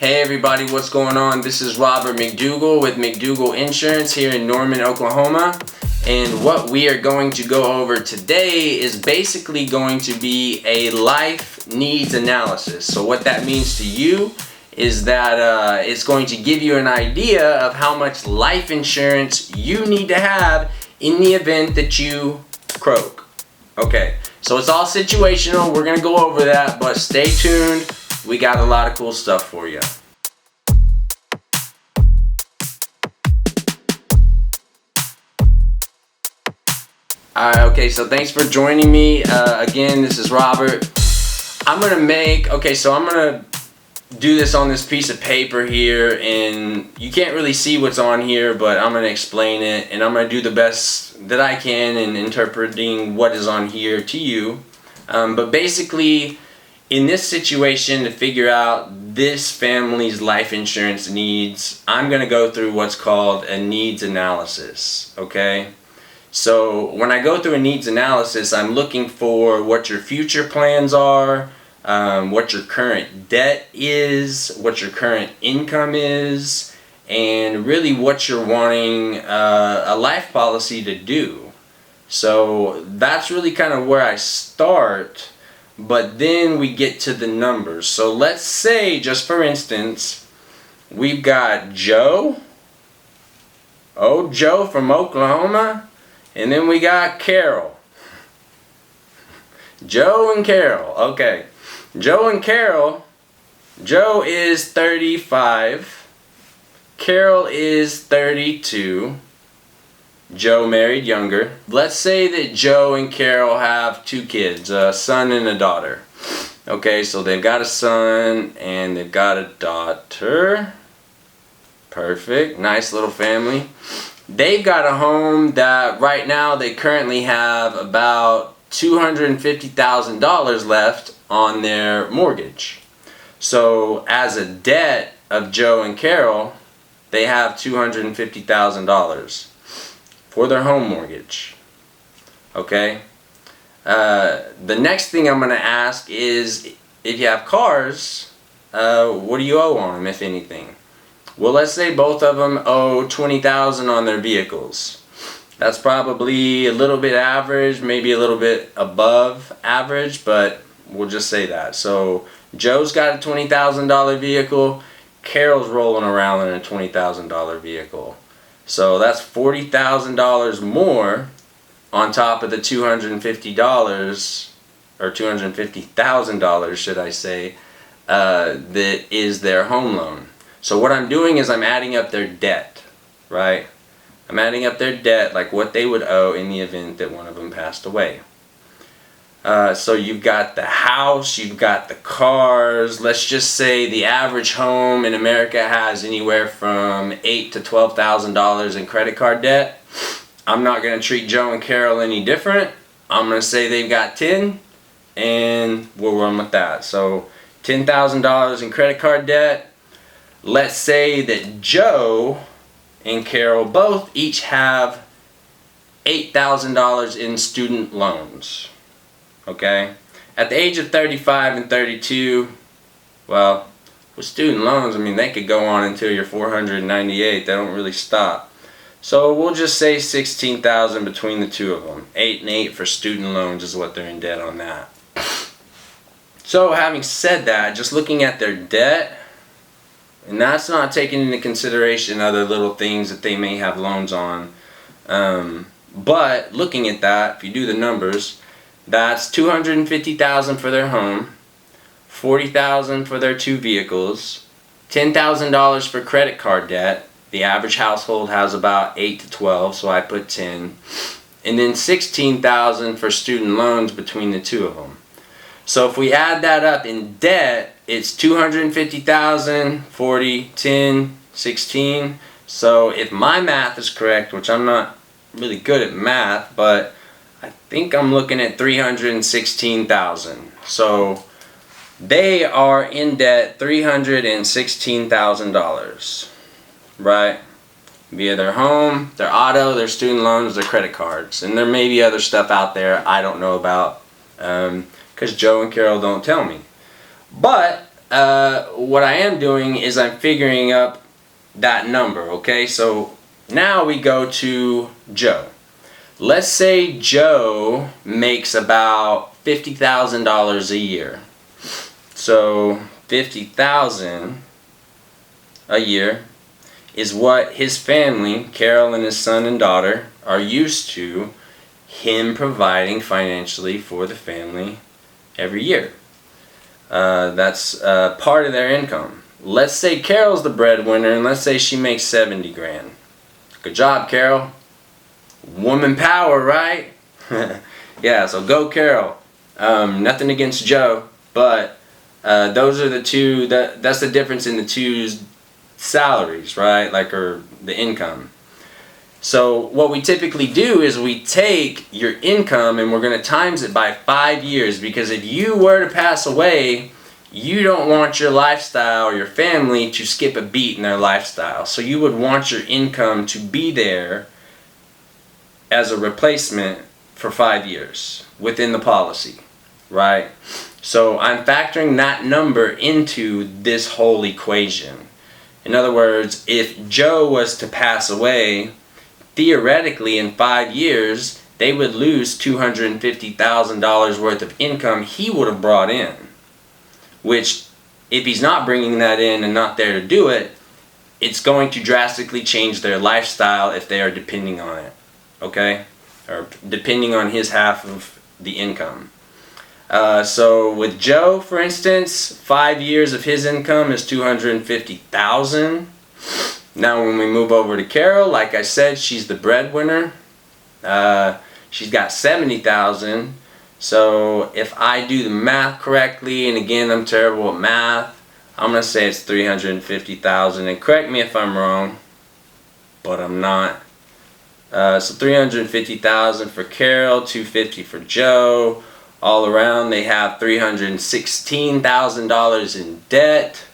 Hey everybody, what's going on? This is Robert McDougall with McDougall Insurance here in Norman, Oklahoma. And what we are going to go over today is basically going to be a life needs analysis. So what that means to you is that it's going to give you an idea of how much life insurance you need to have in the event that you croak. Okay, so it's all situational. We're going to go over that, but stay tuned. We got a lot of cool stuff for you. Alright, okay, so thanks for joining me. Again, this is Robert. I'm going to do this on this piece of paper here, and you can't really see what's on here, but I'm going to explain it, and I'm going to do the best that I can in interpreting what is on here to you. But basically, in this situation, to figure out this family's life insurance needs, I'm going to go through what's called a needs analysis, okay? So when I go through a needs analysis, I'm looking for what your future plans are, what your current debt is, what your current income is, and really what you're wanting a life policy to do. So that's really kind of where I start, but then we get to the numbers. So let's say, just for instance, we've got Joe from Oklahoma, and then we got Carol. Joe and Carol. Okay. Joe and Carol. Joe is 35. Carol is 32. Joe married younger. Let's say that Joe and Carol have two kids, a son and a daughter. Okay, so they've got a son and they've got a daughter. Perfect. Nice little family. They've got a home that right now they currently have about $250,000 left on their mortgage. So as a debt of Joe and Carol, they have $250,000 for their home mortgage. Okay? The next thing I'm going to ask is, if you have cars, what do you owe on them, if anything? Well, let's say both of them owe $20,000 on their vehicles. That's probably a little bit average, maybe a little bit above average, but we'll just say that. So Joe's got a $20,000 vehicle, Carol's rolling around in a $20,000 vehicle. So that's $40,000 more on top of the $250, or $250,000 should I say, that is their home loan. So what I'm doing is I'm adding up their debt, right? I'm adding up their debt, like what they would owe in the event that one of them passed away. So you've got the house, you've got the cars. Let's just say the average home in America has anywhere from $8,000 to $12,000 in credit card debt. I'm not going to treat Joe and Carol any different. I'm going to say they've got 10, and we'll run with that. So $10,000 in credit card debt. Let's say that Joe and Carol both each have $8,000 in student loans. Okay? At the age of 35 and 32, well, with student loans, I mean, they could go on until you're 498. They don't really stop. So we'll just say $16,000 between the two of them. 8 and 8 for student loans is what they're in debt on that. So having said that, just looking at their debt, and that's not taking into consideration other little things that they may have loans on. But looking at that, if you do the numbers, that's $250,000 for their home, $40,000 for their two vehicles, $10,000 for credit card debt. The average household has about 8 to 12, so I put 10. And then $16,000 for student loans between the two of them. So if we add that up in debt, it's $250,000, 40, 10, 16. So if my math is correct, which I'm not really good at math, but I think I'm looking at $316,000. So they are in debt $316,000, right? Via their home, their auto, their student loans, their credit cards. And there may be other stuff out there I don't know about, because Joe and Carol don't tell me. But what I am doing is I'm figuring up that number, okay? So now we go to Joe. Let's say Joe makes about $50,000 a year. So $50,000 a year is what his family, Carol and his son and daughter, are used to him providing financially for the family every year. That's part of their income. Let's say Carol's the breadwinner, and let's say she makes 70 grand. Good job, Carol. Woman power, right? Yeah, so go Carol. Nothing against Joe, but those are the two, that's the difference in the two salaries, right? Like, or the income. So what we typically do is we take your income and we're going to times it by 5 years, because if you were to pass away, you don't want your lifestyle or your family to skip a beat in their lifestyle. So you would want your income to be there as a replacement for 5 years within the policy, right? So I'm factoring that number into this whole equation. In other words, if Joe was to pass away, theoretically in 5 years, they would lose $250,000 worth of income he would have brought in. Which, if he's not bringing that in and not there to do it, it's going to drastically change their lifestyle if they are depending on it. Okay? Or depending on his half of the income. So with Joe, for instance, 5 years of his income is $250,000. Now when we move over to Carol, like I said, she's the breadwinner. She's got $70,000. So if I do the math correctly, and again I'm terrible at math, I'm going to say it's $350,000. And correct me if I'm wrong, but I'm not. So $350,000 for Carol, $250,000 for Joe. All around they have $316,000 in debt.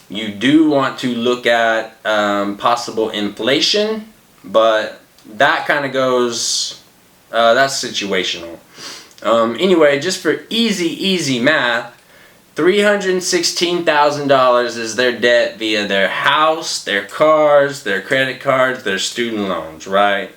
You do want to look at possible inflation, but that kind of goes, that's situational. Anyway, just for easy math, $316,000 is their debt via their house, their cars, their credit cards, their student loans, right?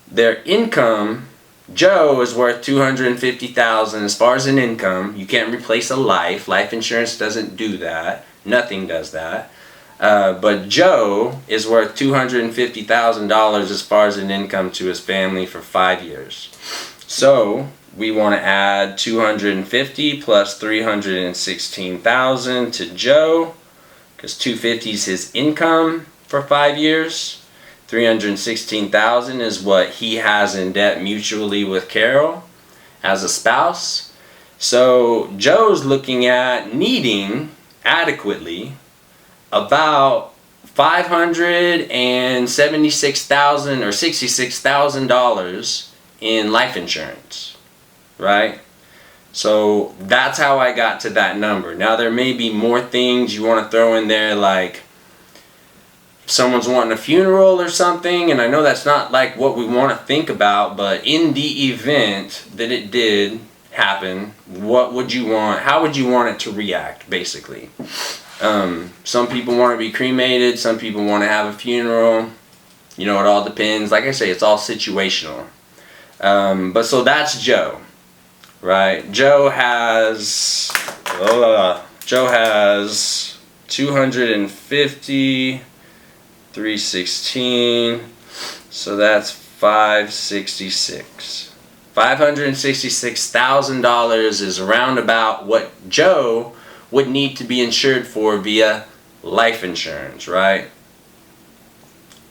Their income, Joe is worth $250,000 as far as an income. You can't replace a life. Life insurance doesn't do that. Nothing does that. But Joe is worth $250,000 as far as an income to his family for 5 years. So we want to add 250 plus 316,000 to Joe, because 250 is his income for 5 years. 316,000 is what he has in debt mutually with Carol as a spouse. So Joe's looking at needing adequately about $576,000 or $66,000 in life insurance, right? So that's how I got to that number. Now there may be more things you want to throw in there, like if someone's wanting a funeral or something, and I know that's not like what we want to think about, but in the event that it did happen, what would you want, how would you want it to react, basically? Some people want to be cremated, some people want to have a funeral, you know, it all depends. Like I say, it's all situational. But so that's Joe, right? Joe has 250, 316, so that's 566. $566,000 is around about what Joe would need to be insured for via life insurance, right?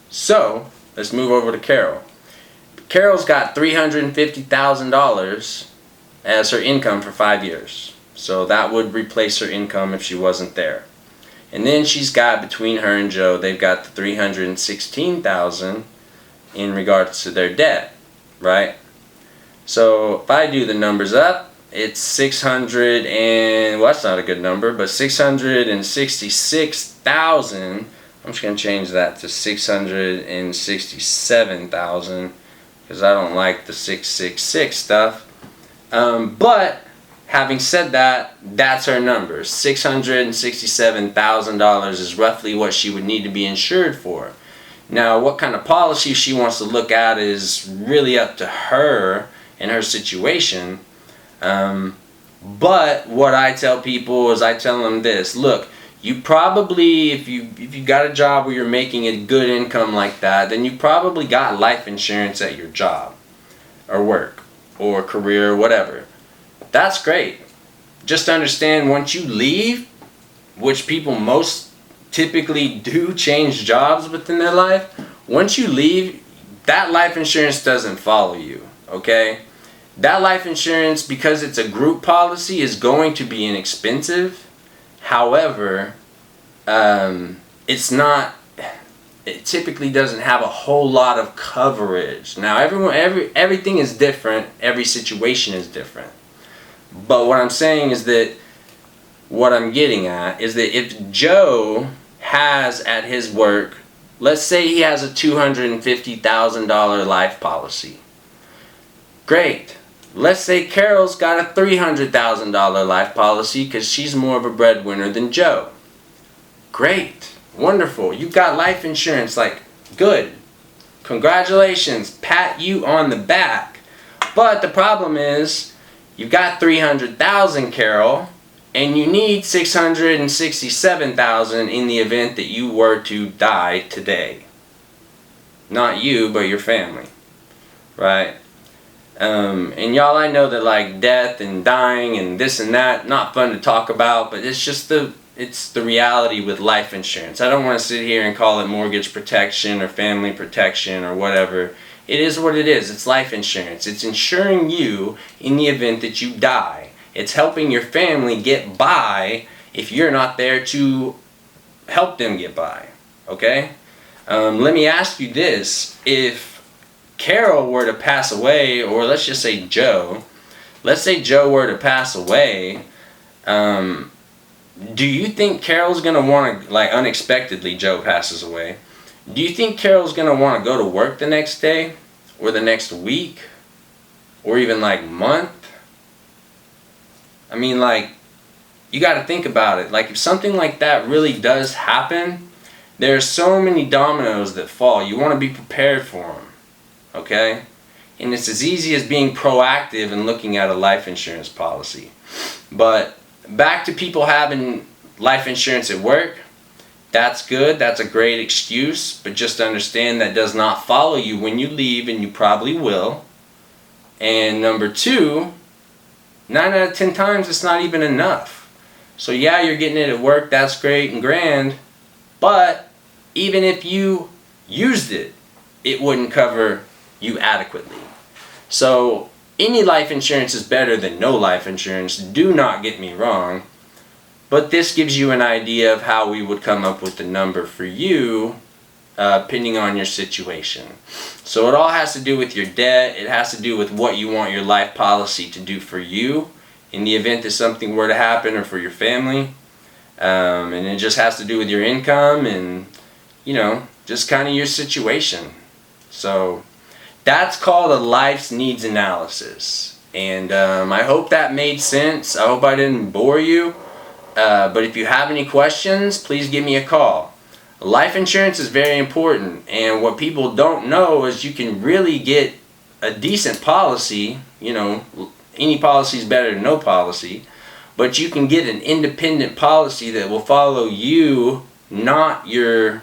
So let's move over to Carol. Carol's got $350,000 as her income for 5 years. So that would replace her income if she wasn't there. And then she's got, between her and Joe, they've got the $316,000 in regards to their debt, right? So if I do the numbers up, it's 600 and, well, that's not a good number, but 666,000. I'm just going to change that to 667,000 because I don't like the 666 stuff. But having said that, that's her number. $667,000 is roughly what she would need to be insured for. Now, what kind of policy she wants to look at is really up to her and her situation. But what I tell people is I tell them this: look, you probably, if you got a job where you're making a good income like that, then you probably got life insurance at your job or work or career or whatever. That's great. Just understand, once you leave, which people most typically do change jobs within their life, once you leave, that life insurance doesn't follow you, okay? That life insurance, because it's a group policy, is going to be inexpensive. However, it typically doesn't have a whole lot of coverage. Now, everything is different, every situation is different. But what I'm saying is that, what I'm getting at is that if Joe has at his work, let's say he has a $250,000 life policy. Great. Let's say Carol's got a $300,000 life policy because she's more of a breadwinner than Joe. Great. Wonderful. You got life insurance. Like, good. Congratulations. Pat you on the back. But the problem is, you've got $300,000, Carol, and you need $667,000 in the event that you were to die today. Not you, but your family. Right? And y'all, I know that like death and dying and this and that, not fun to talk about, but it's just it's the reality with life insurance. I don't want to sit here and call it mortgage protection or family protection or whatever. It is what it is. It's life insurance. It's insuring you in the event that you die. It's helping your family get by if you're not there to help them get by. Okay? Let me ask you this. If Carol were to pass away, or let's just say Joe, let's say Joe were to pass away, do you think Carol's going to want to, like unexpectedly Joe passes away, do you think Carol's going to want to go to work the next day, or the next week, or even like month? I mean, like, you got to think about it. Like, if something like that really does happen, there's so many dominoes that fall. You want to be prepared for them. Okay? And it's as easy as being proactive and looking at a life insurance policy. But back to people having life insurance at work, that's good. That's a great excuse. But just understand that does not follow you when you leave, and you probably will. And number two, 9 out of 10 times it's not even enough. So yeah, you're getting it at work. That's great and grand. But even if you used it, it wouldn't cover you adequately. So any life insurance is better than no life insurance. Do not get me wrong. But this gives you an idea of how we would come up with the number for you, depending on your situation. So it all has to do with your debt. It has to do with what you want your life policy to do for you in the event that something were to happen, or for your family. And it just has to do with your income and, you know, just kind of your situation. So that's called a life's needs analysis. And I hope that made sense. I hope I didn't bore you. But if you have any questions, please give me a call. Life insurance is very important, and what people don't know is you can really get a decent policy. You know, any policy is better than no policy, but you can get an independent policy that will follow you, not your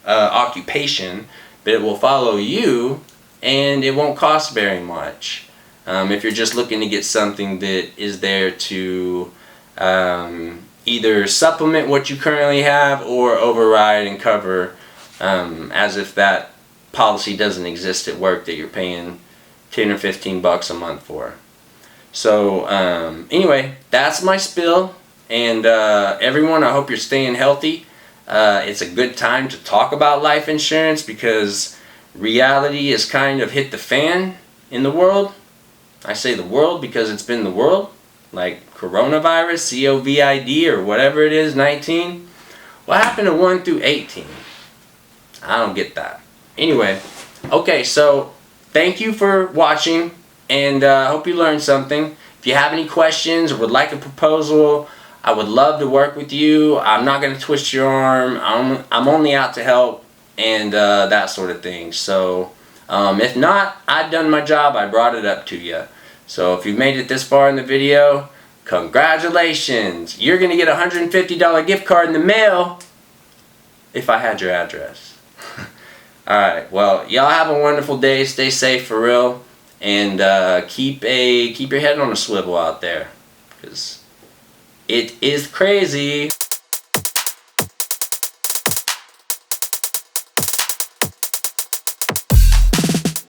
occupation, but it will follow you, and it won't cost very much. If you're just looking to get something that is there to either supplement what you currently have or override and cover, as if that policy doesn't exist at work that you're paying 10 or 15 bucks a month for. So anyway, that's my spill, and everyone, I hope you're staying healthy. It's a good time to talk about life insurance because reality has kind of hit the fan in the world. I say the world because it's been the world. Like coronavirus, COVID, or whatever it is, 19. What happened to 1 through 18? I don't get that. Anyway, okay, so thank you for watching, and I hope you learned something. If you have any questions or would like a proposal, I would love to work with you. I'm not going to twist your arm. I'm only out to help and that sort of thing. So if not, I've done my job. I brought it up to you. So if you've made it this far in the video, congratulations. You're going to get a $150 gift card in the mail if I had your address. Alright, well, y'all have a wonderful day. Stay safe for real. And keep your head on a swivel out there. Because it is crazy.